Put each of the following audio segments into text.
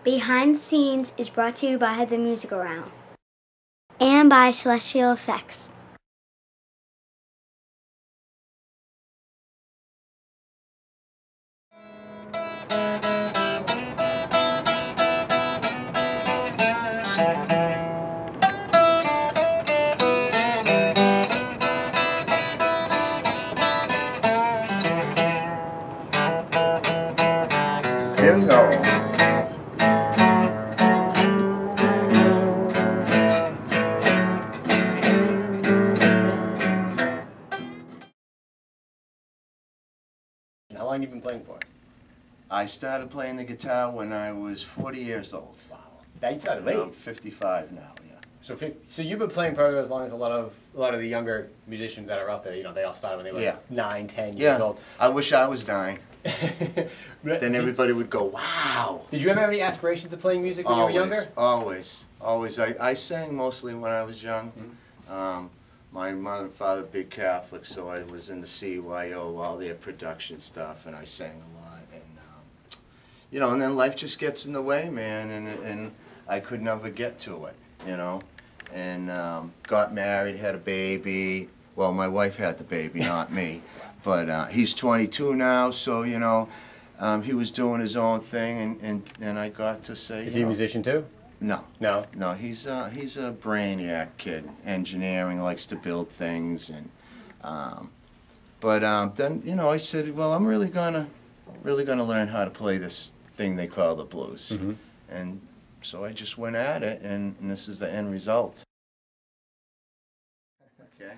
Behind the Scenes is brought to you by the Music Around and by Celestial Effects. Here we go. How long have you been playing for? I started playing the guitar when I was 40 years old. Wow. That you started late. I'm 55 now, yeah. So you've been playing probably as long as a lot of the younger musicians that are out there. You know, they all started when they were 9, 10 years old. I wish I was 9. Then everybody would go, wow. Did you ever have any aspirations of playing music when you were younger? Always. I sang mostly when I was young. Mm-hmm. My mother and father big Catholic, so I was in the CYO, all their production stuff, and I sang a lot. And you know, and then life just gets in the way, man, and I could never get to it, you know. And got married, had a baby. Well, my wife had the baby, not me. But he's 22 now, so you know, he was doing his own thing, and I got to say. Is he a musician too? No. No? No, he's a brainiac kid. Engineering, likes to build things, and then you know I said, well, I'm really gonna learn how to play this thing they call the blues, mm-hmm. and so I just went at it, and this is the end result. Okay.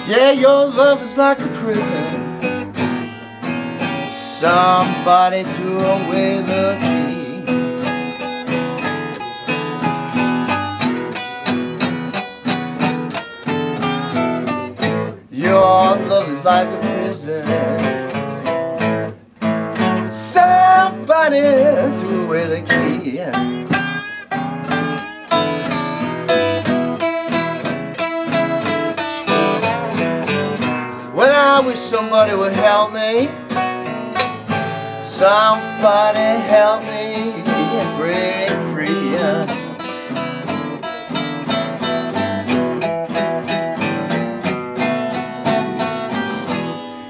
Yeah, your love is like a prison. Somebody threw away the key. Your love is like a prison. Somebody threw away the key. I wish somebody would help me. Somebody help me break free.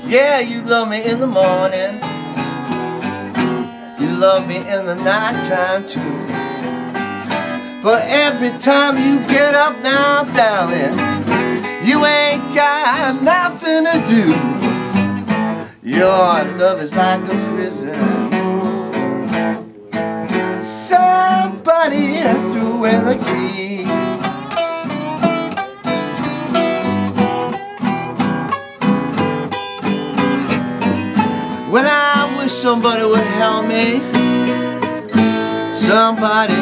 Yeah, you love me in the morning. You love me in the nighttime too. But every time you get up now, darling, you ain't got nothing to do. Your love is like a prison. Somebody threw away the key. When I wish somebody would help me, somebody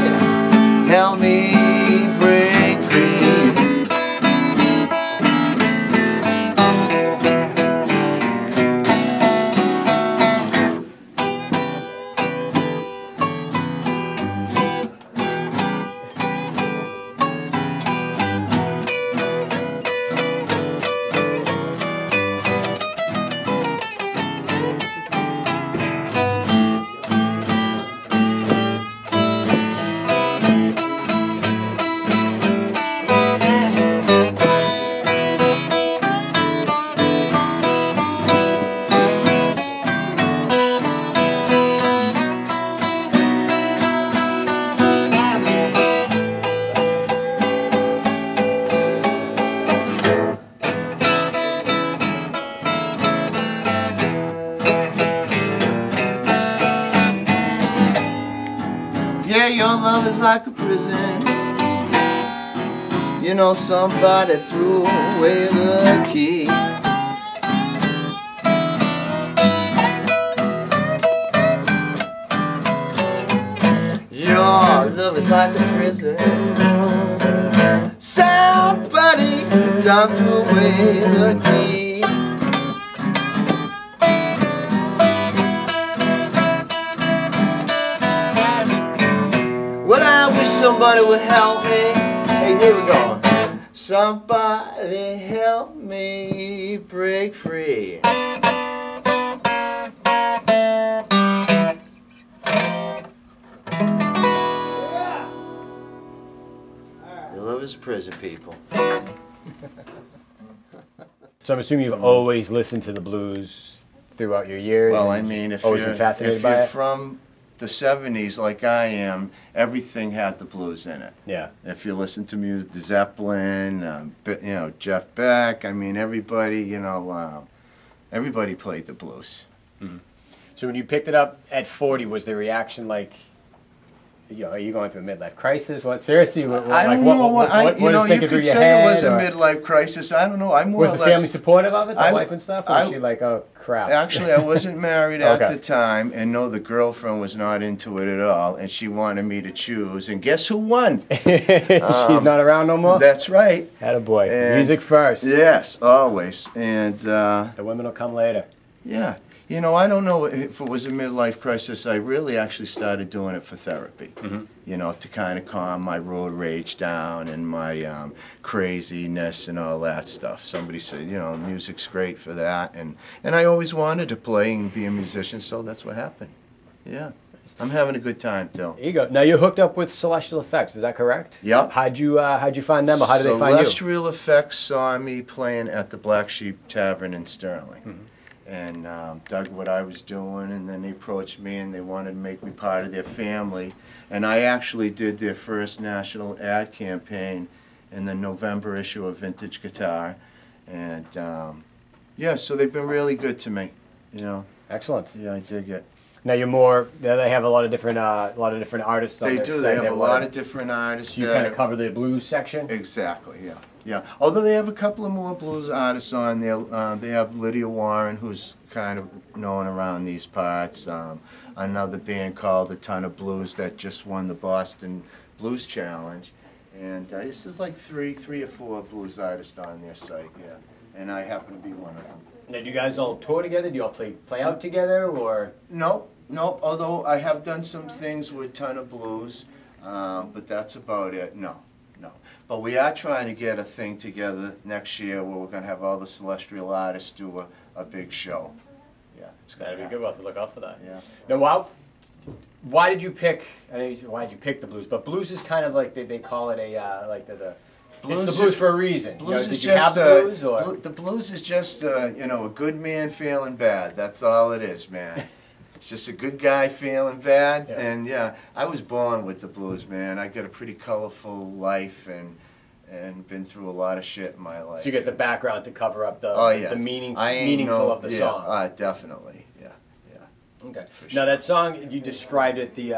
help me break free. love is like a prison. You know somebody threw away the key. Your love is like a prison. Somebody done threw away the key. Well, I wish somebody would help me. Hey, here we go. Somebody help me break free. Your love is a prison, people. So I'm assuming you've always listened to the blues throughout your years. Well, I mean, if always been fascinated by you're it? from the 70s like I am, everything had the blues in it. Yeah. If you listen to music, Zeppelin, you know, Jeff Beck, I mean, everybody, you know, everybody played the blues. Mm-hmm. So when you picked it up at 40, was the reaction like, you know, are you going through a midlife crisis? What, seriously? What, I don't know. What you know, is you through could your say it was head, a or midlife crisis. I don't know. I'm more was or the less. family supportive of it, the I- wife and stuff? Or was she like, oh, crap? Actually, I wasn't married at Okay. the time, and no, the girlfriend was not into it at all, and she wanted me to choose. And guess who won? She's not around no more? That's right. Attaboy. And- Music first. Yes, always. And The women will come later. yeah, you know, I don't know if it was a midlife crisis. I really actually started doing it for therapy. Mm-hmm. You know, to kind of calm my road rage down and my craziness and all that stuff. Somebody said, you know, music's great for that, and I always wanted to play and be a musician, so that's what happened. Yeah, I'm having a good time too. There you go. Now you're hooked up with Celestial Effects, is that correct? Yep. How'd you find them, or how did they find you? Celestial Effects saw me playing at the Black Sheep Tavern in Sterling. Mm-hmm. And dug what I was doing, and then they approached me and they wanted to make me part of their family. And I actually did their first national ad campaign in the November issue of Vintage Guitar. And yeah, so they've been really good to me, you know. Excellent. Yeah, I dig it. Now you're more. They have a lot of different artists on They their do. site. They have a lot of different artists. So you kind of cover the blues section. Exactly, yeah. Yeah, although they have a couple of more blues artists on there. They have Lydia Warren, who's kind of known around these parts. Another band called A Ton of Blues that just won the Boston Blues Challenge. And this is like three or four blues artists on their site, yeah. And I happen to be one of them. Now, do you guys all tour together? Do you all play out together, or? Nope. Although I have done some things with Ton of Blues, but that's about it. No. But we are trying to get a thing together next year where we're going to have all the Celestial artists do a big show. Yeah, it's going That'd to be good. We'll have to look out for that. Yeah. Now, why did you pick? I know you said, why did you pick the blues? But blues is kind of like they call it a like the. Blues it's the blues for a reason. Blues did is you have just the blues, or? the blues is just you know, a good man feeling bad. That's all it is, man. It's just a good guy feeling bad, Yeah. and yeah, I was born with the blues, man. I got a pretty colorful life and been through a lot of shit in my life. So you get the background to cover up the the meaningful of the song. Definitely, yeah. Okay. For Now sure. that song you described it the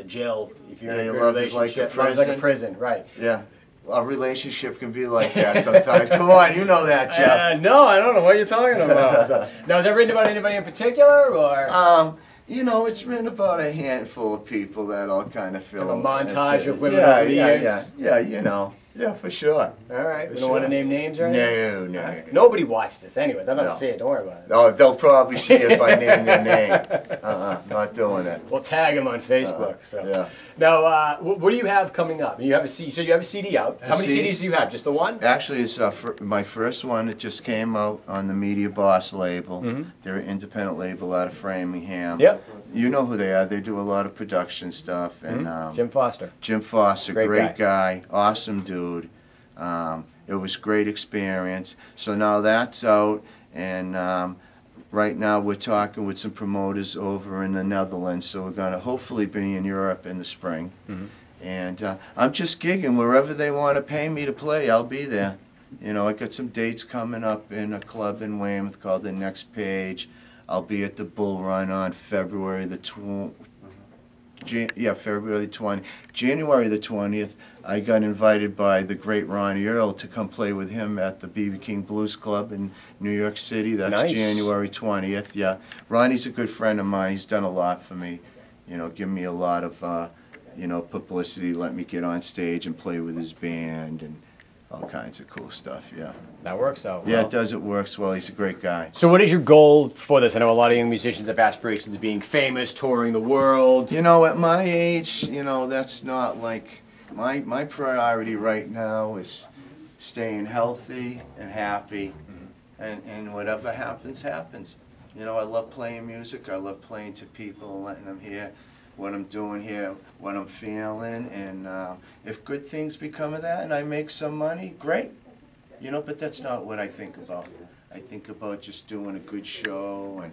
jail. If you're in a Yeah, good love is like a relationship, love is like a prison. prison, right? Yeah, a relationship can be like that sometimes. Come on, you know that, Jeff. No, I don't know what you're talking about. So, now, is that written about anybody in particular, or? You know, it's written about a handful of people that all kind of fill Kind of a montage into- of women yeah, over the yeah, years? Yeah, you know. Yeah, for sure. All right. For We don't want to sure. name names or anything? No. Nobody watches this anyway. They're not No. going to see it. Don't worry about it. Oh, they'll probably see it if I name their name. Not doing it. We'll tag them on Facebook. So. Yeah. Now, what do you have coming up? You have so you have a CD out. How many CD? CDs do you have? Just the one? Actually, it's my first one. It just came out on the Media Boss label. Mhm. They're an independent label out of Framingham. Yep. You know who they are. They do a lot of production stuff. And Jim Foster. Jim Foster, Great great guy, awesome dude. It was great experience. So now that's out, and right now we're talking with some promoters over in the Netherlands. So we're going to hopefully be in Europe in the spring. Mhm. And I'm just gigging wherever they want to pay me to play. I'll be there. You know, I got some dates coming up in a club in Weymouth called The Next Page. I'll be at the Bull Run on February the February the 20th. January the 20th, I got invited by the great Ronnie Earl to come play with him at the B.B. King Blues Club in New York City. That's Nice. January 20th, yeah. Ronnie's a good friend of mine. He's done a lot for me, you know, give me a lot of, you know, publicity, let me get on stage and play with his band and all kinds of cool stuff, yeah. That works out well. Yeah, it does. It works well. He's a great guy. So what is your goal for this? I know a lot of young musicians have aspirations of being famous, touring the world. You know, at my age, you know, that's not like, my priority right now is staying healthy and happy, and whatever happens, happens. You know, I love playing music. I love playing to people and letting them hear what I'm doing here, what I'm feeling, and if good things become of that and I make some money, great. You know, but that's not what I think about. I think about just doing a good show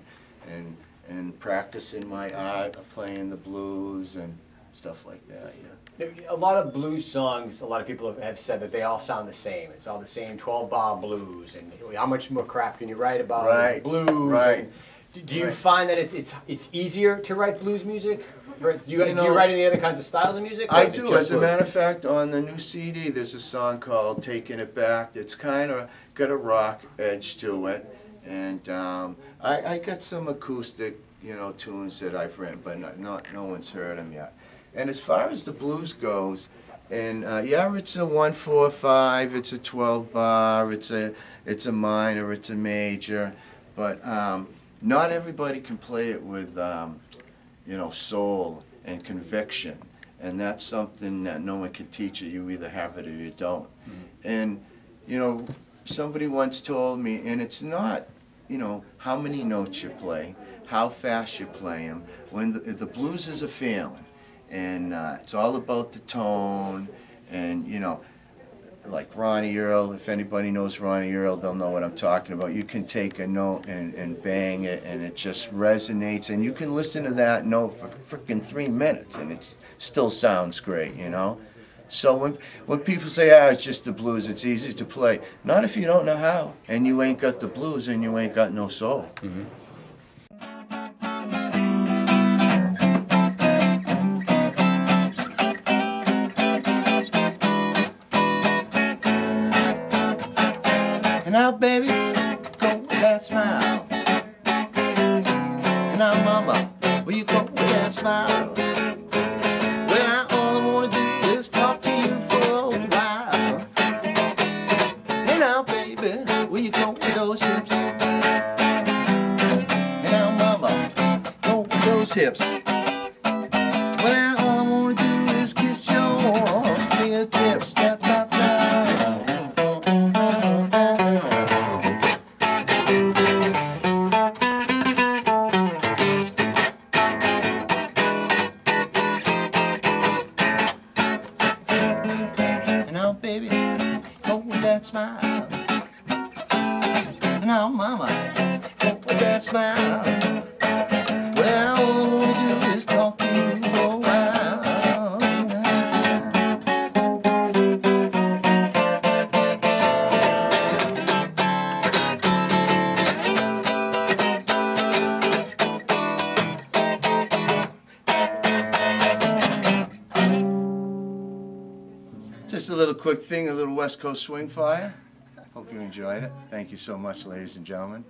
and practicing my art of playing the blues and stuff like that, yeah. A lot of blues songs, a lot of people have said that they all sound the same. It's all the same 12-bar blues, and how much more crap can you write about blues? Right. Do you find that it's easier to write blues music? Do you write any other kinds of styles of music? I do. As a matter of fact, on the new CD, there's a song called "Taking It Back." It's kind of got a rock edge to it, and I got some acoustic, you know, tunes that I've written, but no one's heard them yet. And as far as the blues goes, and yeah, it's a 1-4-5, it's a 12-bar, it's a minor, it's a major, but not everybody can play it with you know, soul and conviction, and that's something that no one can teach you. You either have it or you don't. And you know, somebody once told me, and it's not, you know, how many notes you play, how fast you play them. When the blues is a feeling, and it's all about the tone, and you know, like Ronnie Earl, if anybody knows Ronnie Earl, they'll know what I'm talking about. You can take a note and bang it, and it just resonates, and you can listen to that note for frickin' 3 minutes, and it still sounds great, you know? So when people say, ah, it's just the blues, it's easy to play. Not if you don't know how, and you ain't got the blues, and you ain't got no soul. Now, baby, go with that smile. Now, mama, will you go with that smile? Well, all I want to do is talk to you for a while. Hey, now, baby, will you go with those hips? Hey, now, mama, go with those hips. Well, all I want to do is kiss your fingertips. Baby, go with that smile. Now, mama, go with that smile. Well, all I want to do is talk to you for a while. Just a little quick thing, a little West Coast swing fire. Hope you enjoyed it. Thank you so much, ladies and gentlemen.